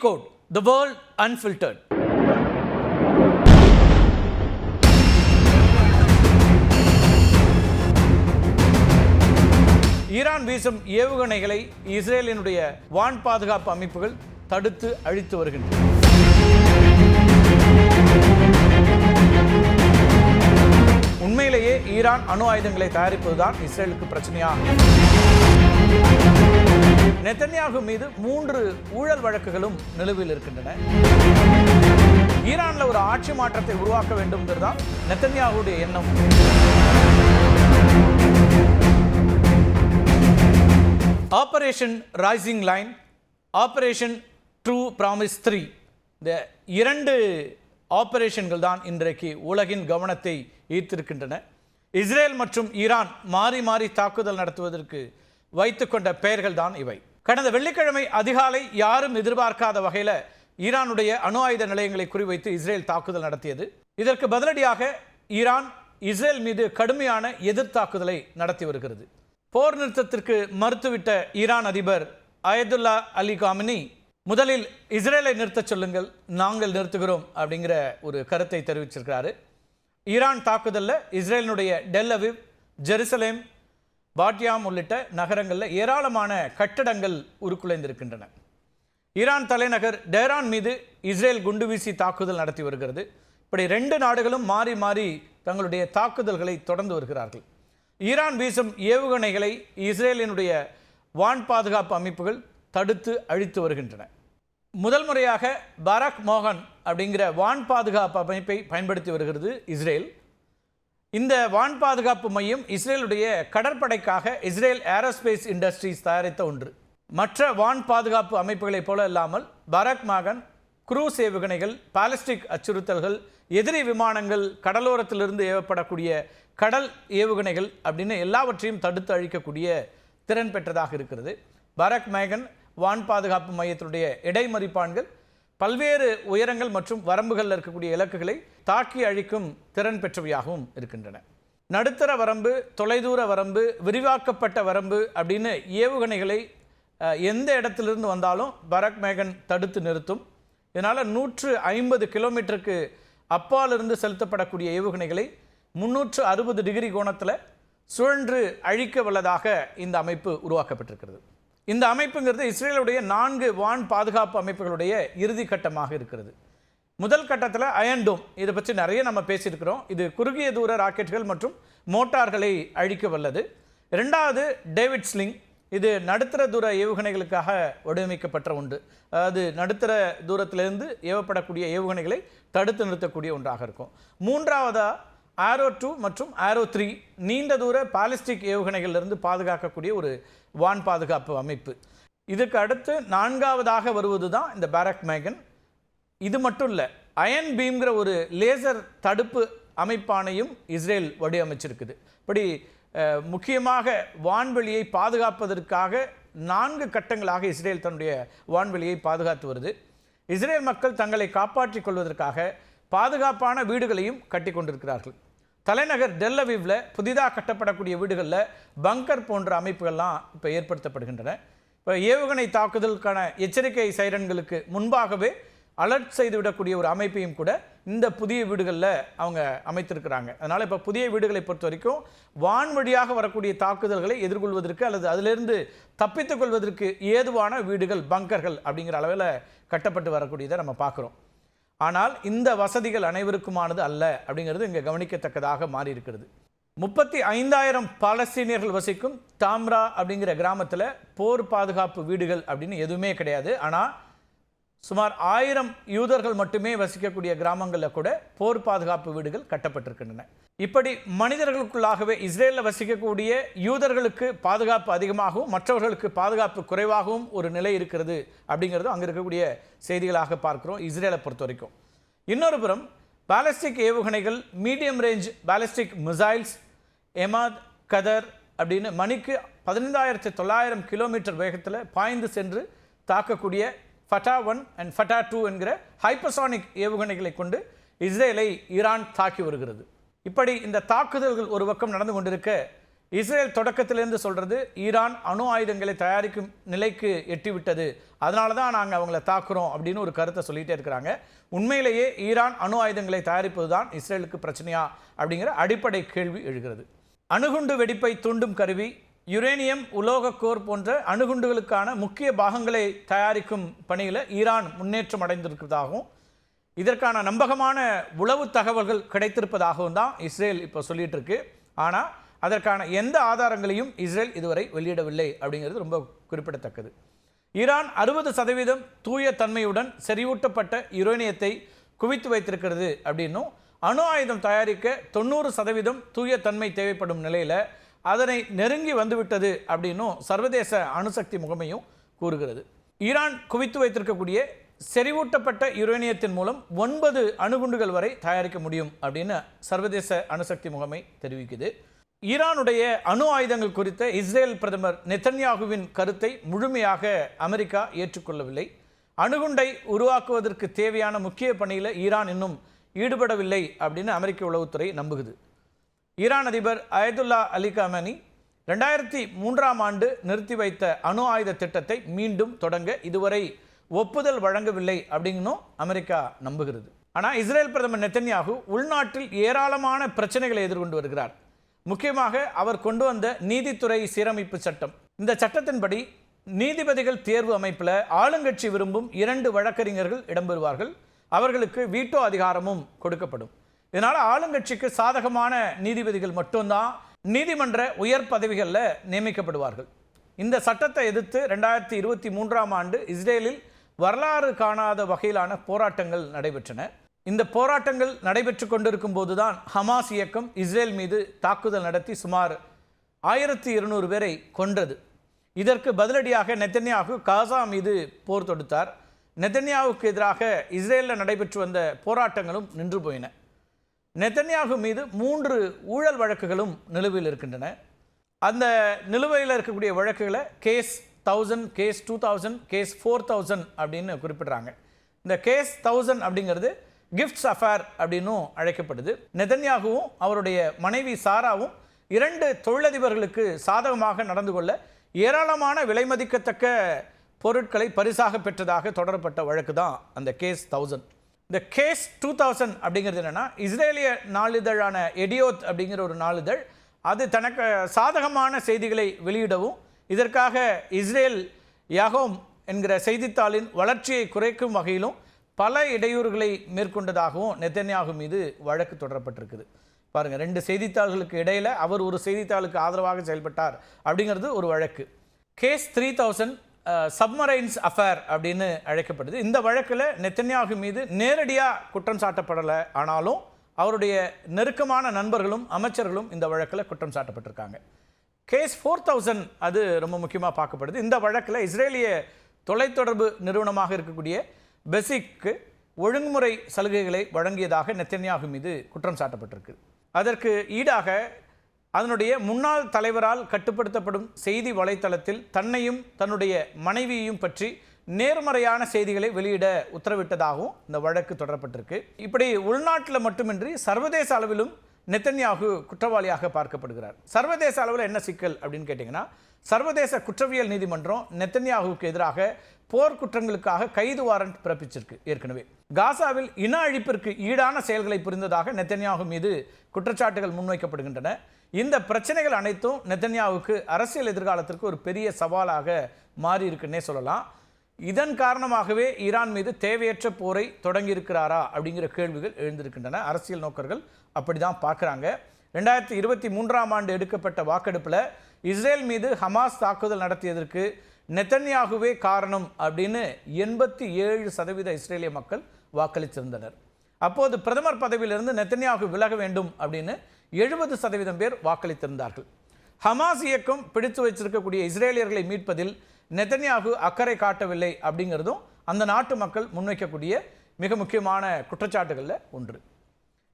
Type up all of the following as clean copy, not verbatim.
Decode the world unfiltered. Iran வீசும் ஏவுகணைகளை இஸ்ரேலினுடைய வான் பாதுகாப்பு அமைப்புகள் தடுத்து அழித்து வருகின்றன. உண்மையிலேயே ஈரான் அணு ஆயுதங்களை தயாரிப்பதுதான் இஸ்ரேலுக்கு பிரச்சனையா? நெத்தன்யாகு மீது 3 ஊழல் வழக்குகளும் நிலுவையில் இருக்கின்றன. ஈரான்ல ஒரு ஆட்சி மாற்றத்தை உருவாக்க வேண்டும் என்றுதான் நெத்தன்யாகுடைய எண்ணம். Operation rising lion, operation true promise 3, இந்த 2 ஆபரேஷன்கள் தான் இன்றைக்கு உலகின் கவனத்தை ஈர்த்திருக்கின்றன. இஸ்ரேல் மற்றும் ஈரான் மாறி மாறி தாக்குதல் நடத்துவதற்கு வைத்துக்கொண்ட பெயர்கள் தான் இவை. கடந்த வெள்ளிக்கிழமை அதிகாலை யாரும் எதிர்பார்க்காத வகையில் ஈரானுடைய அணு ஆயுத நிலையங்களை குறிவைத்து இஸ்ரேல் தாக்குதல் நடத்தியது. இதற்கு பதிலடியாக ஈரான் இஸ்ரேல் மீது கடுமையான எதிர்த்தாக்குதலை நடத்தி வருகிறது. போர் நிறுத்தத்திற்கு மறுத்துவிட்ட ஈரான் அதிபர் அயதுல்லா அலி காமினி முதலில் இஸ்ரேலை நிறுத்தச் சொல்லுங்கள், நாங்கள் நிறுத்துகிறோம் அப்படிங்கிற ஒரு கருத்தை தெரிவிச்சிருக்கிறாரு. ஈரான் தாக்குதலில் இஸ்ரேலினுடைய டெல் அவிவ், ஜெருசலேம், பாட்யாம் உள்ளிட்ட நகரங்களில் ஏராளமான கட்டடங்கள் உருக்குலைந்திருக்கின்றன. ஈரான் தலைநகர் டெஹ்ரான் மீது இஸ்ரேல் குண்டு வீசி தாக்குதல் நடத்தி வருகிறது. இப்படி 2 நாடுகளும் மாறி மாறி தங்களுடைய தாக்குதல்களை தொடர்ந்து வருகிறார்கள். ஈரான் வீசும் ஏவுகணைகளை இஸ்ரேலினுடைய வான் பாதுகாப்பு அமைப்புகள் தடுத்து அழித்து வருகின்றன. முதல் முறையாக பராக் மோகன் அப்படிங்கிற வான் பாதுகாப்பு அமைப்பை பயன்படுத்தி வருகிறது இஸ்ரேல். இந்த வான் பாதுகாப்பு மையம் இஸ்ரேலுடைய கடற்படைக்காக இஸ்ரேல் ஏரோஸ்பேஸ் இண்டஸ்ட்ரீஸ் தயாரித்த ஒன்று. மற்ற வான் பாதுகாப்பு அமைப்புகளைப் போல இல்லாமல் பராக் மோகன் குரூஸ் ஏவுகணைகள், பாலிஸ்டிக் அச்சுறுத்தல்கள், எதிரி விமானங்கள், கடலோரத்திலிருந்து ஏவப்படக்கூடிய கடல் ஏவுகணைகள் அப்படின்னு எல்லாவற்றையும் தடுத்து அழிக்கக்கூடிய திறன் பெற்றதாக இருக்கிறது. பராக் மோகன் வான் பாதுகாப்பு மையத்தினுடைய இடைமறிப்பான்கள் பல்வேறு உயரங்கள் மற்றும் வரம்புகளில் இருக்கக்கூடிய இலக்குகளை தாக்கி அழிக்கும் திறன் பெற்றவையாகவும் இருக்கின்றன. நடுத்தர வரம்பு, தொலைதூர வரம்பு, விரிவாக்கப்பட்ட வரம்பு அப்படின்னு ஏவுகணைகளை எந்த இடத்திலிருந்து வந்தாலும் பராக் மோகன் தடுத்து நிறுத்தும். இதனால் 150 கிலோமீட்டருக்கு அப்பாலிருந்து செலுத்தப்படக்கூடிய ஏவுகணைகளை 360 டிகிரி கோணத்தில் சுழன்று அழிக்க வல்லதாக இந்த அமைப்பு உருவாக்கப்பட்டிருக்கிறது. இந்த அமைப்புங்கிறது இஸ்ரேலுடைய 4 வான் பாதுகாப்பு அமைப்புகளுடைய இறுதி கட்டமாக இருக்கிறது. முதல் கட்டத்தில் அயன் டோம், இதை பற்றி நிறைய நம்ம பேசியிருக்கிறோம். இது குறுகிய தூர ராக்கெட்டுகள் மற்றும் மோட்டார்களை அழிக்க வல்லது. 2வது டேவிட் ஸ்லிங், இது நடுத்தர தூர ஏவுகணைகளுக்காக வடிவமைக்கப்பட்ட ஒன்று. அதாவது நடுத்தர தூரத்திலிருந்து ஏவப்படக்கூடிய ஏவுகணைகளை தடுத்து நிறுத்தக்கூடிய ஒன்றாக இருக்கும். 3வது ஆரோ 2 மற்றும் ஆரோ 3, நீண்ட தூர பாலிஸ்டிக் ஏவுகணைகளிலிருந்து பாதுகாக்கக்கூடிய ஒரு வான் பாதுகாப்பு அமைப்பு. இதுக்கு அடுத்து 4வதாக வருவது தான் இந்த பராக் மோகன். இது மட்டும் இல்லை, அயன் பீம்ங்கிற ஒரு லேசர் தடுப்பு அமைப்பானையும் இஸ்ரேல் வடிவமைச்சிருக்குது. இப்படி முக்கியமாக வான்வெளியை பாதுகாப்பதற்காக 4 கட்டங்களாக இஸ்ரேல் தன்னுடைய வான்வெளியை பாதுகாத்து வருது. இஸ்ரேல் மக்கள் தங்களை காப்பாற்றிக் கொள்வதற்காக பாதுகாப்பான வீடுகளையும் கட்டி கொண்டிருக்கிறார்கள். தலைநகர் டெல் அவிவ்ல புதிதாக கட்டப்படக்கூடிய வீடுகளில் பங்கர் போன்ற அமைப்புகள்லாம் இப்போ ஏற்படுத்தப்படுகின்றன. இப்போ ஏவுகணை தாக்குதலுக்கான எச்சரிக்கை சைரன்களுக்கு முன்பாகவே அலர்ட் செய்துவிடக்கூடிய ஒரு அமைப்பையும் கூட இந்த புதிய வீடுகளில் அவங்க அமைத்திருக்கிறாங்க. அதனால் இப்போ புதிய வீடுகளை பொறுத்த வரைக்கும் வான் வழியாக வரக்கூடிய தாக்குதல்களை எதிர்கொள்வதற்கு அல்லது அதிலிருந்து தப்பித்துக் கொள்வதற்கு ஏதுவான வீடுகள், பங்கர்கள் அப்படிங்கிற அளவில் கட்டப்பட்டு வரக்கூடியதை நம்ம பார்க்குறோம். ஆனால் இந்த வசதிகள் அனைவருக்குமானது அல்ல அப்படிங்கிறது இங்கே கவனிக்கத்தக்கதாக மாறி இருக்கிறது. 35,000 பாலஸ்தீனியர்கள் வசிக்கும் தாம்ரா அப்படிங்கிற கிராமத்தில் போர் பாதுகாப்பு வீடுகள் அப்படின்னு எதுவுமே கிடையாது. ஆனால் சுமார் 1000 யூதர்கள் மட்டுமே வசிக்கக்கூடிய கிராமங்களில் கூட போர் பாதுகாப்பு வீடுகள் கட்டப்பட்டிருக்கின்றன. இப்படி மனிதர்களுக்குள்ளாகவே இஸ்ரேலில் வசிக்கக்கூடிய யூதர்களுக்கு பாதுகாப்பு அதிகமாகவும் மற்றவர்களுக்கு பாதுகாப்பு குறைவாகவும் ஒரு நிலை இருக்கிறது அப்படிங்கிறது அங்கே இருக்கக்கூடிய செய்திகளாக பார்க்கிறோம் இஸ்ரேலை பொறுத்த வரைக்கும். இன்னொரு புறம் பாலிஸ்டிக் ஏவுகணைகள், மீடியம் ரேஞ்ச் பாலிஸ்டிக் மிசைல்ஸ், எமாத், கதர் அப்படின்னு மணிக்கு 15,900 கிலோமீட்டர் வேகத்தில் பாய்ந்து சென்று தாக்கக்கூடிய ஃபட்டா 1 அண்ட் ஃபட்டா 2 என்கிற ஹைப்பர்சானிக் ஏவுகணைகளை கொண்டு இஸ்ரேலை ஈரான் தாக்கி வருகிறது. இப்படி இந்த தாக்குதல்கள் ஒரு பக்கம் நடந்து கொண்டிருக்க, இஸ்ரேல் தொடக்கத்திலிருந்து சொல்கிறது ஈரான் அணு ஆயுதங்களை தயாரிக்கும் நிலைக்கு எட்டிவிட்டது, அதனால தான் நாங்கள் அவங்கள தாக்குறோம் அப்படின்னு ஒரு கருத்தை சொல்லிகிட்டே இருக்கிறாங்க. உண்மையிலேயே ஈரான் அணு ஆயுதங்களை தயாரிப்பது தான் இஸ்ரேலுக்கு பிரச்சனையா அப்படிங்கிற அடிப்படை கேள்வி எழுகிறது. அணுகுண்டு வெடிப்பை தூண்டும் கருவி, யுரேனியம், உலோகக்கோர் போன்ற அணுகுண்டுகளுக்கான முக்கிய பாகங்களை தயாரிக்கும் பணியில் ஈரான் முன்னேற்றம் அடைந்திருக்கிறதாகவும் இதற்கான நம்பகமான உளவு தகவல்கள் கிடைத்திருப்பதாகவும் தான் இஸ்ரேல் இப்போ சொல்லிட்டு இருக்கு. ஆனால் அதற்கான எந்த ஆதாரங்களையும் இஸ்ரேல் இதுவரை வெளியிடவில்லை அப்படிங்கிறது ரொம்ப குறிப்பிடத்தக்கது. ஈரான் 60% தூய தன்மையுடன் செறிவூட்டப்பட்ட யுரேனியத்தை குவித்து வைத்திருக்கிறது அப்படின்னும், அணு ஆயுதம் தயாரிக்க 90% தூய தன்மை தேவைப்படும் நிலையில் அதனை நெருங்கி வந்துவிட்டது அப்படின்னும் சர்வதேச அணுசக்தி முகமையும் கூறுகிறது. ஈரான் குவித்து வைத்திருக்கக்கூடிய செறிவூட்டப்பட்ட யுரேனியத்தின் மூலம் 9 அணுகுண்டுகள் வரை தயாரிக்க முடியும் அப்படின்னு சர்வதேச அணுசக்தி முகமை தெரிவிக்குது. ஈரானுடைய அணு ஆயுதங்கள் குறித்த இஸ்ரேல் பிரதமர் நெத்தன்யாகுவின் கருத்தை முழுமையாக அமெரிக்கா ஏற்றுக்கொள்ளவில்லை. அணுகுண்டை உருவாக்குவதற்கு தேவையான முக்கிய பணியில் ஈரான் இன்னும் ஈடுபடவில்லை அப்படின்னு அமெரிக்க உளவுத்துறை நம்புகிறது. ஈரான் அதிபர் அயதுல்லா அலி கமேனி 2003ஆம் ஆண்டு நிறுத்தி வைத்த அணு ஆயுத திட்டத்தை மீண்டும் தொடங்க இதுவரை ஒப்புதல் வழங்கவில்லை அப்படின்னும் அமெரிக்கா நம்புகிறது. ஆனால் இஸ்ரேல் பிரதமர் நெத்தன்யாகு உள்நாட்டில் ஏராளமான பிரச்சனைகளை எதிர்கொண்டு வருகிறார். முக்கியமாக அவர் கொண்டு வந்த நீதித்துறை சீரமைப்பு சட்டம். இந்த சட்டத்தின்படி நீதிபதிகள் தேர்வு அமைப்பில் ஆளுங்கட்சி விரும்பும் 2 வழக்கறிஞர்கள் இடம்பெறுவார்கள். அவர்களுக்கு வீட்டோ அதிகாரமும் கொடுக்கப்படும். இதனால் ஆளுங்கட்சிக்கு சாதகமான நீதிபதிகள் மட்டும்தான் நீதிமன்ற உயர் பதவிகளில் நியமிக்கப்படுவார்கள். இந்த சட்டத்தை எதிர்த்து 2023ஆம் ஆண்டு இஸ்ரேலில் வரலாறு காணாத வகையிலான போராட்டங்கள் நடைபெற்றன. இந்த போராட்டங்கள் நடைபெற்று கொண்டிருக்கும் போதுதான் ஹமாஸ் இயக்கம் இஸ்ரேல் மீது தாக்குதல் நடத்தி சுமார் 1200 பேரை கொன்றது. இதற்கு பதிலடியாக நெத்தன்யாகு காசா மீது போர் தொடுத்தார். நெத்தன்யாவுக்கு எதிராக இஸ்ரேலில் நடைபெற்று வந்த போராட்டங்களும் நின்று போயின. நெத்தன்யாகு மீது 3 ஊழல் வழக்குகளும் நிலுவையில் இருக்கின்றன. அந்த நிலுவையில் இருக்கக்கூடிய வழக்குகளை கேஸ் 1000, கேஸ் 2000, கேஸ் 4000 அப்படின்னு குறிப்பிடுறாங்க. இந்த கேஸ் 1000 அப்படிங்கிறது கிஃப்ட்ஸ் அஃபேர் அப்படின்னும் அழைக்கப்படுது. நெதன்யாகுவும் அவருடைய மனைவி சாராவும் 2 தொழிலதிபர்களுக்கு சாதகமாக நடந்து கொள்ள ஏராளமான விலைமதிக்கத்தக்க பொருட்களை பரிசாக பெற்றதாக தொடரப்பட்ட வழக்கு தான் அந்த கேஸ் 1000. இந்த கேஸ் 2000 அப்படிங்கிறது என்னன்னா, இஸ்ரேலிய நாளிதழான எடியோத் அப்படிங்கிற ஒரு நாளிதழ் அது தனக்கு சாதகமான செய்திகளை வெளியிடவும் இதற்காக இஸ்ரேல் யாகோம் என்கிற செய்தித்தாளின் வளர்ச்சியை குறைக்கும் வகையிலும் பல இடையூறுகளை மேற்கொண்டதாகவும் நெத்தன்யாகு மீது வழக்கு தொடரப்பட்டிருக்குது. பாருங்கள், 2 செய்தித்தாள்களுக்கு இடையில் அவர் ஒரு செய்தித்தாளுக்கு ஆதரவாக செயல்பட்டார் அப்படிங்கிறது ஒரு வழக்கு. கேஸ் 3000 சப்மரைன்ஸ் அஃபேர் அப்படின்னு அழைக்கப்படுது. இந்த வழக்கில் நெத்தன்யாகு மீது நேரடியாக குற்றம் சாட்டப்படலை, ஆனாலும் அவருடைய நெருக்கமான நண்பர்களும் அமைச்சர்களும் இந்த வழக்கில் குற்றம் சாட்டப்பட்டிருக்காங்க. கேஸ் 4000 அது ரொம்ப முக்கியமாக பார்க்கப்படுது. இந்த வழக்கில் இஸ்ரேலிய தொலைத்தொடர்பு நிறுவனமாக இருக்கக்கூடிய பெசிக்கு ஒழுங்குமுறை சலுகைகளை வழங்கியதாக நெத்தன்யாகு மீது குற்றம் சாட்டப்பட்டிருக்கு. அதற்கு ஈடாக அதனுடைய முன்னாள் தலைவரால் கட்டுப்படுத்தப்படும் செய்தி வலைத்தளத்தில் தன்னையும் தன்னுடைய மனைவியையும் பற்றி நேர்மறையான செய்திகளை வெளியிட உத்தரவிட்டதாகவும் இந்த வழக்கு தொடரப்பட்டிருக்கு. இப்படி உள்நாட்டில் மட்டுமின்றி சர்வதேச அளவிலும் நெத்தன்யாகு குற்றவாளியாக பார்க்கப்படுகிறார். சர்வதேச அளவில் என்ன சிக்கல் அப்படின்னு கேட்டிங்கன்னா, சர்வதேச குற்றவியல் நீதிமன்றம் நெத்தன்யாகுவுக்கு எதிராக போர் குற்றங்களுக்காக கைது வாரண்ட் பிறப்பிச்சிருக்கு. ஏற்கனவே காசாவில் இன அழிப்பிற்கு ஈடான செயல்களை புரிந்ததாக நெத்தன்யாகு மீது குற்றச்சாட்டுகள் முன்வைக்கப்படுகின்றன. இந்த பிரச்சனைகள் அனைத்தும் நெத்தன்யாகுவுக்கு அரசியல் எதிர்காலத்திற்கு ஒரு பெரிய சவாலாக மாறி இருக்குன்னே சொல்லலாம். இதன் காரணமாகவே ஈரான் மீது தேவையற்ற போரை தொடங்கியிருக்கிறாரா அப்படிங்கிற கேள்விகள் எழுந்திருக்கின்றன. அரசியல் நோக்கர்கள் அப்படி தான் பார்க்குறாங்க. 2023ஆம் ஆண்டு எடுக்கப்பட்ட வாக்கெடுப்பில் இஸ்ரேல் மீது ஹமாஸ் தாக்குதல் நடத்தியதற்கு நெத்தன்யாகுவே காரணம் அப்படின்னு 87% இஸ்ரேலிய மக்கள் வாக்களித்திருந்தனர். அப்போது பிரதமர் பதவியிலிருந்து நெத்தன்யாகு விலக வேண்டும் அப்படின்னு 70% பேர் வாக்களித்திருந்தார்கள். ஹமாஸ் இயக்கம் பிடித்து வச்சிருக்கக்கூடிய இஸ்ரேலியர்களை மீட்பதில் நெத்தன்யாகு அக்கறை காட்டவில்லை அப்படிங்கிறதும் அந்த நாட்டு மக்கள் முன்வைக்கக்கூடிய மிக முக்கியமான குற்றச்சாட்டுகளில் ஒன்று.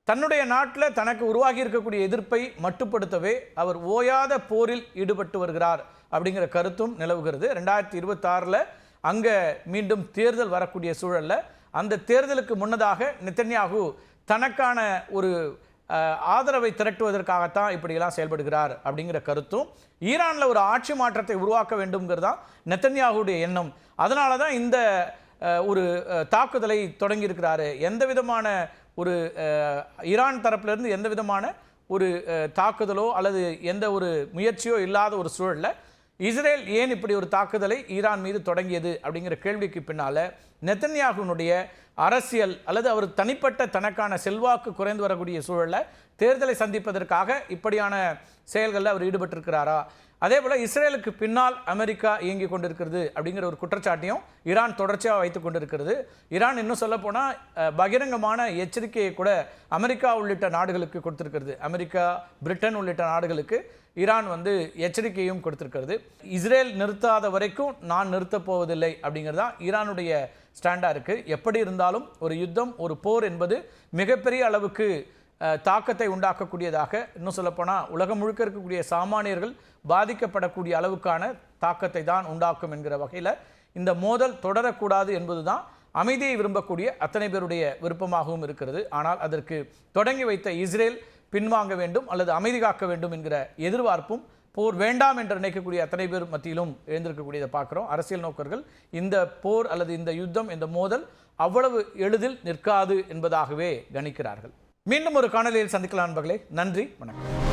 தன்னுடைய நாட்டில் தனக்கு உருவாகி இருக்கக்கூடிய எதிர்ப்பை மட்டுப்படுத்தவே அவர் ஓயாத போரில் ஈடுபட்டு வருகிறார் அப்படிங்கிற கருத்தும் நிலவுகிறது. 2026 அங்கே மீண்டும் தேர்தல் வரக்கூடிய சூழலில் அந்த தேர்தலுக்கு முன்னதாக நெத்தன்யாகு தனக்கான ஒரு ஆதரவை திரட்டுவதற்காகத்தான் இப்படியெல்லாம் செயல்படுகிறார் அப்படிங்கிற கருத்தும், ஈரானில் ஒரு ஆட்சி மாற்றத்தை உருவாக்க வேண்டும்ங்கிறது தான் நெத்தன்யாகுடைய எண்ணம். அதனால தான் இந்த ஒரு தாக்குதலை தொடங்கியிருக்கிறாரு. எந்த விதமான ஒரு ஈரான் தரப்பிலிருந்து எந்த விதமான ஒரு தாக்குதலோ அல்லது எந்த ஒரு முயற்சியோ இல்லாத ஒரு சூழலில் இஸ்ரேல் ஏன் இப்படி ஒரு தாக்குதலை ஈரான் மீது தொடங்கியது அப்படிங்கிற கேள்விக்கு பின்னால் நெத்தன்யாகுனுடைய அரசியல் அல்லது அவர் தனிப்பட்ட தனக்கான செல்வாக்கு குறைந்து வரக்கூடிய சூழலில் தேர்தலை சந்திப்பதற்காக இப்படியான செயல்களில் அவர் ஈடுபட்டிருக்கிறாரா? அதே போல் இஸ்ரேலுக்கு பின்னால் அமெரிக்கா இயங்கி கொண்டிருக்கிறது அப்படிங்கிற ஒரு குற்றச்சாட்டையும் ஈரான் தொடர்ச்சியாக வைத்து கொண்டிருக்கிறது. ஈரான் இன்னும் சொல்லப்போனால் பகிரங்கமான எச்சரிக்கையை கூட அமெரிக்கா உள்ளிட்ட நாடுகளுக்கு கொடுத்திருக்கிறது. அமெரிக்கா, பிரிட்டன் உள்ளிட்ட நாடுகளுக்கு ஈரான் எச்சரிக்கையும் கொடுத்திருக்கிறது. இஸ்ரேல் நிறுத்தாத வரைக்கும் நான் நிறுத்தப் போவதில்லை அப்படிங்கிறது தான் ஈரானுடைய ஸ்டாண்டாக இருக்குது. எப்படி இருந்தாலும் ஒரு யுத்தம், ஒரு போர் என்பது மிகப்பெரிய அளவுக்கு தாக்கத்தை உண்டாக்கக்கூடியதாக, இன்னும் சொல்லப்போனால் உலகம் முழுக்க இருக்கக்கூடிய சாமானியர்கள் பாதிக்கப்படக்கூடிய அளவுக்கான தாக்கத்தை தான் உண்டாக்கும் என்கிற வகையில் இந்த மோதல் தொடரக்கூடாது என்பது தான் அமைதியை விரும்பக்கூடிய அத்தனை பேருடைய விருப்பமாகவும் இருக்கிறது. ஆனால் அதற்கு தொடங்கி வைத்த இஸ்ரேல் பின்வாங்க வேண்டும் அல்லது அமைதி காக்க வேண்டும் என்கிற எதிர்பார்ப்பும், போர் வேண்டாம் என்று நினைக்கக்கூடிய அத்தனை பேர் மத்தியிலும் எழுந்திருக்கக்கூடியதை பார்க்குறோம். அரசியல் நோக்கர்கள் இந்த போர் அல்லது இந்த யுத்தம், இந்த மோதல் அவ்வளவு எளிதில் நிற்காது என்பதாகவே கணிக்கிறார்கள். மீண்டும் ஒரு காணொலியில் சந்திக்கலாம் நண்பர்களே. நன்றி, வணக்கம்.